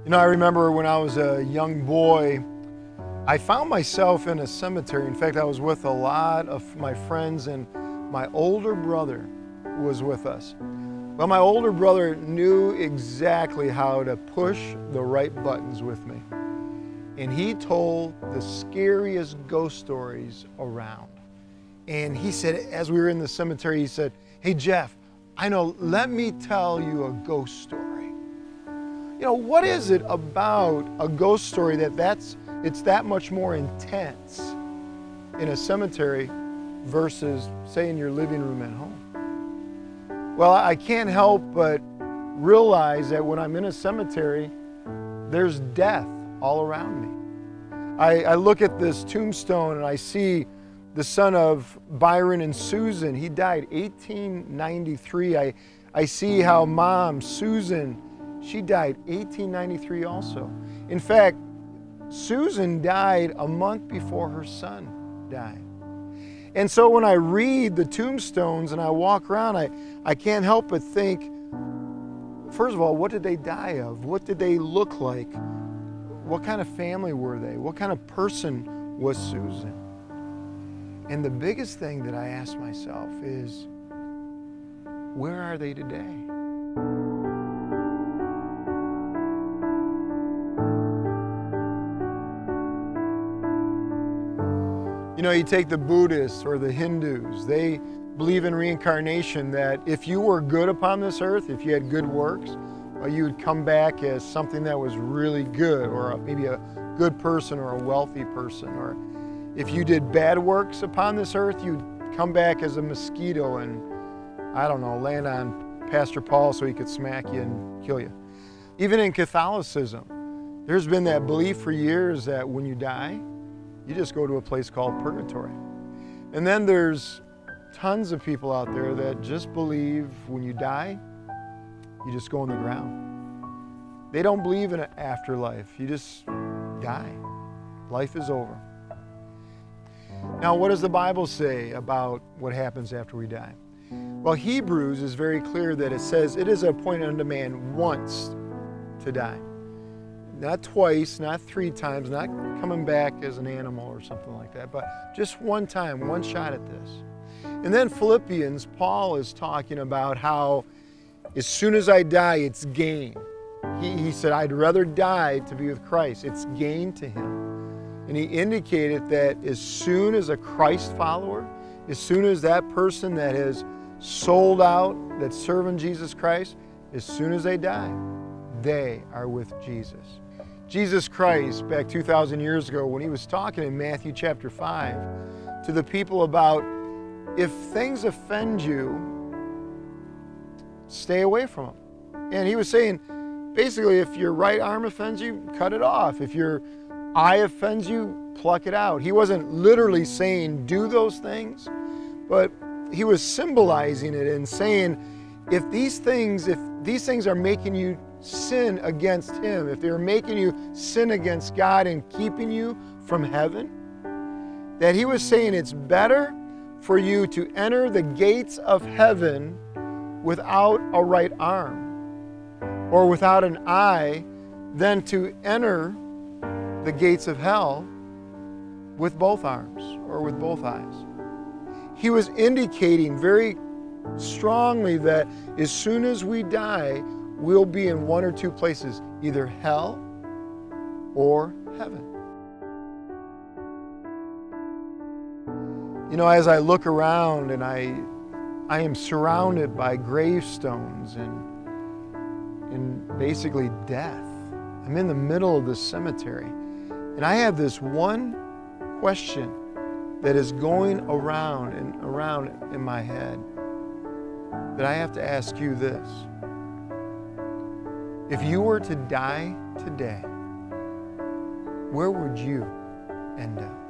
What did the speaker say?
You know, I remember when I was a young boy, I found myself in a cemetery. In fact, I was with a lot of my friends, and my older brother was with us. Well, my older brother knew exactly how to push the right buttons with me. And he told the scariest ghost stories around. And he said, as we were in the cemetery, he said, "Hey, Jeff, I know, let me tell you a ghost story." You know, what is it about a ghost story it's that much more intense in a cemetery versus, say, in your living room at home? Well, I can't help but realize that when I'm in a cemetery, there's death all around me. I look at this tombstone and I see the son of Byron and Susan. He died 1893. I see how mom, Susan, she died 1893 also. In fact, Susan died a month before her son died. And so when I read the tombstones and I walk around, I can't help but think, first of all, what did they die of? What did they look like? What kind of family were they? What kind of person was Susan? And the biggest thing that I ask myself is, where are they today? You know, you take the Buddhists or the Hindus, they believe in reincarnation, that if you were good upon this earth, if you had good works, you would come back as something that was really good, or maybe a good person or a wealthy person. Or if you did bad works upon this earth, you'd come back as a mosquito and, I don't know, land on Pastor Paul so he could smack you and kill you. Even in Catholicism, there's been that belief for years that when you die, you just go to a place called purgatory. And then there's tons of people out there that just believe when you die, you just go in the ground. They don't believe in an afterlife. You just die. Life is over. Now, what does the Bible say about what happens after we die? Well, Hebrews is very clear that it says it is appointed unto man once to die. Not twice, not 3 times, not coming back as an animal or something like that, but just one time, one shot at this. And then Philippians, Paul is talking about how as soon as I die, it's gain. He said, I'd rather die to be with Christ. It's gain to him. And he indicated that as soon as a Christ follower, as soon as that person that has sold out, that's serving Jesus Christ, as soon as they die, they are with Jesus. Jesus Christ, back 2,000 years ago, when he was talking in Matthew chapter 5 to the people about, if things offend you, stay away from them. And he was saying, basically, if your right arm offends you, cut it off. If your eye offends you, pluck it out. He wasn't literally saying do those things, but he was symbolizing it and saying, if these things are making you sin against him, if they're making you sin against God and keeping you from heaven, that he was saying it's better for you to enter the gates of heaven without a right arm or without an eye than to enter the gates of hell with both arms or with both eyes. He was indicating very strongly that as soon as we die, we'll be in one or two places, either hell or heaven. You know, as I look around and I am surrounded by gravestones and basically death. I'm in the middle of the cemetery, and I have this one question that is going around and around in my head that I have to ask you this. If you were to die today, where would you end up?